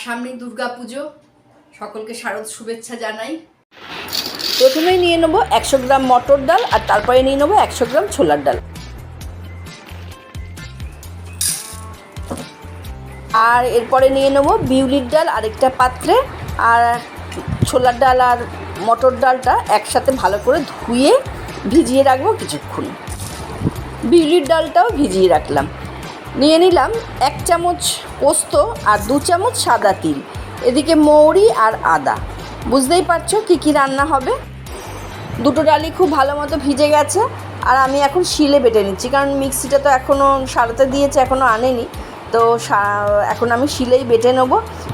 সামনে দুর্গাপুজো, সকলকে শারদ শুভেচ্ছা জানাই। প্রথমেই নিয়ে নেব 100 গ্রাম মটর ডাল আর তারপরে নিয়ে নেব 100 গ্রাম ছোলার ডাল। আর এরপরে নিয়ে নেব বিউলির ডাল আরেকটা পাত্রে, আর ছোলার ডাল আর মটর ডালটা একসাথে ভালো করে ধুয়ে ভিজিয়ে রাখবো কিছুক্ষণ। বিউলির ডালটাও ভিজিয়ে রাখলাম। নিয়ে নিলাম 1 চামচ পোস্ত আর 2 চামচ সাদা তিল, এদিকে মৌরি আর আদা। বুঝতেই পারছো কী কী রান্না হবে। দুটো ডালই খুব ভালো মতো ভিজে গেছে আর আমি এখন শিলে বেটে নিচ্ছি, কারণ মিক্সিটা তো এখনও সারাতে দিয়েছে, এখনও আনেনি, তো এখন আমি শিলেই বেটে নেব।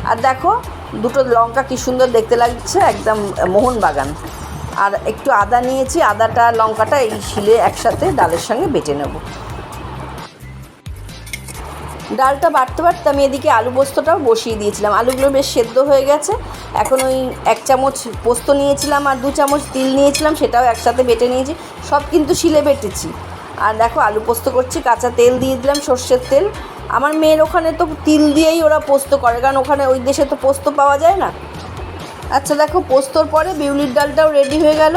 আর দেখো দুটো লঙ্কা কী সুন্দর দেখতে লাগছে, একদম মোহনবাগান। আর একটু আদা নিয়েছি, আদাটা লঙ্কাটা এই শিলে একসাথে ডালের সঙ্গে বেটে নেব। ডালটা বাটতে বাটতে আমি এদিকে আলু পোস্তটাও বসিয়ে দিয়েছিলাম। আলুগুলো বেশ সেদ্ধ হয়ে গেছে। এখন ওই 1 চামচ পোস্ত নিয়েছিলাম আর 2 চামচ তিল নিয়েছিলাম, সেটাও একসাথে বেটে নিয়েছি। সব কিন্তু শিলে বেটেছি। আর দেখো আলু পোস্ত করছি, কাঁচা তেল দিয়ে দিলাম, সর্ষের তেল। আমার মেয়ের ওখানে তো তিল দিয়েই ওরা পোস্ত করে, কারণ ওখানে ওই দেশে তো পোস্ত পাওয়া যায় না। আচ্ছা দেখো পোস্তর পরে বিউলির ডালটাও রেডি হয়ে গেল।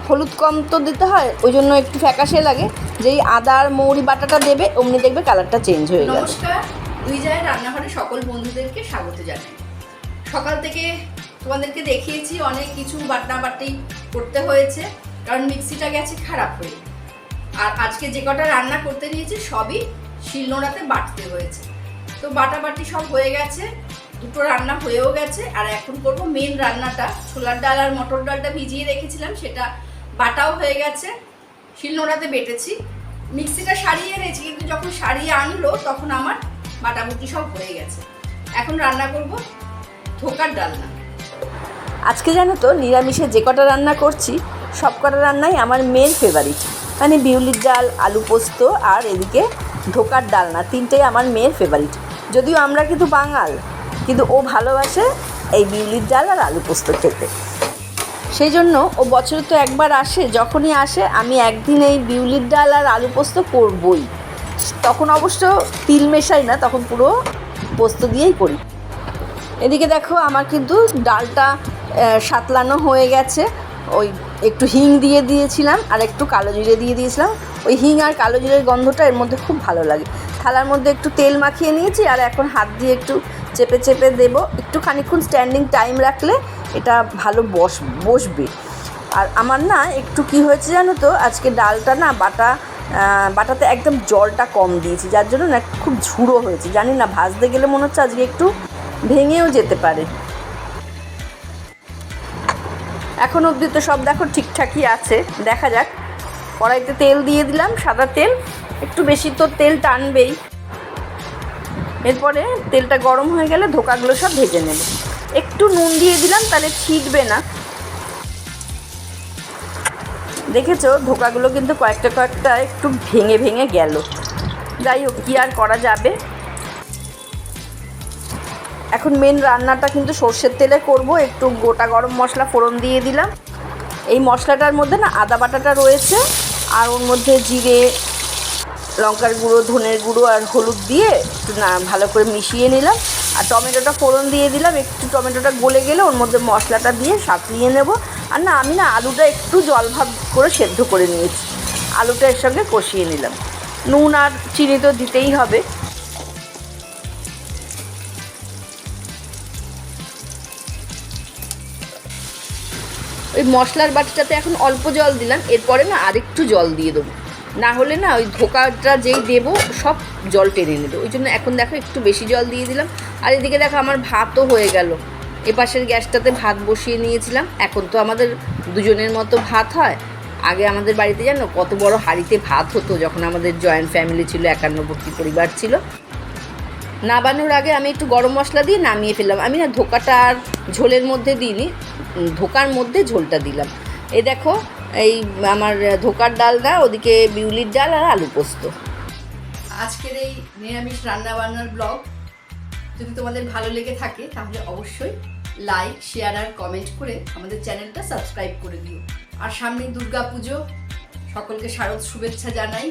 হলুদ কম তো দিতে হয়, ওই জন্য একটু ফ্যাকাশে লাগে। যেই আদা আর মৌরি বাটাটা দেবে অমনি দেখবে কালারটা চেঞ্জ হয়ে গেল। নমস্কার, দুই জায়ের রান্নাঘরে সকল বন্ধুদেরকে স্বাগত জানাই। সকাল থেকে তোমাদেরকে দেখিয়েছি অনেক কিছু বাটনাবাটি করতে হয়েছে, কারণ মিক্সিটা গেছে খারাপ হয়ে। আর আজকে যে কটা রান্না করতে নিয়েছি সবই শিলনোড়াতে বাটতে হয়েছে। তো বাটাবাটি সব হয়ে গেছে, দুটো রান্না হয়েও গেছে। আর এখন করব মেন রান্নাটা। ছোলার ডাল আর মটর ডালটা ভিজিয়ে রেখেছিলাম, সেটা বাটাও হয়ে গেছে, শিলনোড়াতে বেটেছি। মিক্সিটা সারিয়ে এনেছি, কিন্তু যখন সারিয়ে আনলো তখন আমার বাটাবুটি সব হয়ে গেছে। এখন রান্না করব ধোকার ডালনা। আজকে জানো তো নিরামিষে যে কটা রান্না করছি সব কটা রান্নাই আমার মেয়ের ফেভারিট। মানে বিউলির ডাল, আলু পোস্ত আর এদিকে ধোকার ডালনা, তিনটেই আমার মেয়ের ফেভারিট। যদিও আমরা কিন্তু বাঙাল, কিন্তু ও ভালোবাসে এই বিউলির ডাল আর আলু পোস্ত খেতে। সেই জন্য ও বছরে তো একবার আসে, যখনই আসে আমি একদিন এই বিউলির ডাল আর আলু পোস্ত করবই। তখন অবশ্য তিল মেশাই না, তখন পুরো পোস্ত দিয়েই করি। এদিকে দেখো আমার কিন্তু ডালটা সাতলানো হয়ে গেছে। ওই একটু হিং দিয়ে দিয়েছিলাম আর একটু কালো জিরে দিয়ে দিয়েছিলাম। ওই হিং আর কালো জিরের গন্ধটা এর মধ্যে খুব ভালো লাগে। থালার মধ্যে একটু তেল মাখিয়ে নিয়েছি আর এখন হাত দিয়ে একটু চেপে চেপে দেবো। একটু খানিকক্ষণ স্ট্যান্ডিং টাইম রাখলে এটা ভালো বসবে। আর আমার না একটু কি হয়েছে জানো তো, আজকে ডালটা না বাটাতে একদম জলটা কম দিয়েছি, যার জন্য না খুব ঝুড়ো হয়েছে। জানি না ভাজতে গেলে মনে হচ্ছে আজকে একটু ভেঙেও যেতে পারে। এখন অবধি তো সব দেখো ঠিকঠাকই আছে, দেখা যাক। কড়াইতে তেল দিয়ে দিলাম, সাদা তেল, একটু বেশি তো তেল টানবেই। এরপরে তেলটা গরম হয়ে গেলে ধোকাগুলো সব ভেজে নেব। একটু নুন দিয়ে দিলাম, তাহলে ছিটবে না। দেখেছো ধোকাগুলো কিন্তু কয়েকটা একটু ভেঙে ভেঙে গেল। যাই হোক, কী আর করা যাবে। এখন মেন রান্নাটা কিন্তু সর্ষের তেলে করব। একটু গোটা গরম মশলা ফোড়ন দিয়ে দিলাম। এই মশলাটার মধ্যে না আদা বাটাটা রয়েছে, আর ওর মধ্যে জিরে, লঙ্কার গুঁড়ো, ধনের গুঁড়ো আর হলুদ দিয়ে একটু ভালো করে মিশিয়ে নিলাম। আর টমেটোটা ফোড়ন দিয়ে দিলাম। একটু টমেটোটা গলে গেলে ওর মধ্যে মশলাটা দিয়ে সাঁতলিয়ে নেব। আর না আমি না আলুটা একটু জল ভাব করে সেদ্ধ করে নিয়েছি, আলুটা এর সঙ্গে কষিয়ে নিলাম। নুন আর চিনি তো দিতেই হবে। ওই মশলার বাটিটাতে এখন অল্প জল দিলাম, এরপরে না আরেকটু জল দিয়ে দেবো, না হলে না ওই ধোকাটা যেই দেবো সব জল টেনে নেবে। ওই জন্য এখন দেখো একটু বেশি জল দিয়ে দিলাম। আর এদিকে দেখো আমার ভাতও হয়ে গেল। এপাশের গ্যাসটাতে ভাত বসিয়ে নিয়েছিলাম। এখন তো আমাদের দুজনের মতো ভাত হয়। আগে আমাদের বাড়িতে জানো কত বড় হাঁড়িতে ভাত হতো, যখন আমাদের জয়েন্ট ফ্যামিলি ছিল, 51 পরিবার ছিল। নাবানোর আগে আমি একটু গরম মশলা দিয়ে নামিয়ে ফেললাম। আমি না ধোকাটা আর ঝোলের মধ্যে দিইনি, ধোকার মধ্যে ঝোলটা দিলাম। এই দেখো এই আমার ধোকার ডালটা, ওদিকে বিউলির ডাল আর আলু পোস্ত। আজকের এই নিরামিষ রান্নাবান্নার ব্লগ যদি তোমাদের ভালো লেগে থাকে তাহলে অবশ্যই লাইক, শেয়ার আর কমেন্ট করে আমাদের চ্যানেলটা সাবস্ক্রাইব করে দিও। আর সামনে দুর্গাপুজো, সকলকে শারদ শুভেচ্ছা জানাই।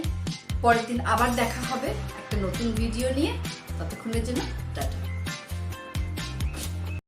পরের দিন আবার দেখা হবে একটা নতুন ভিডিও নিয়ে। ততক্ষণের জন্য টাটা।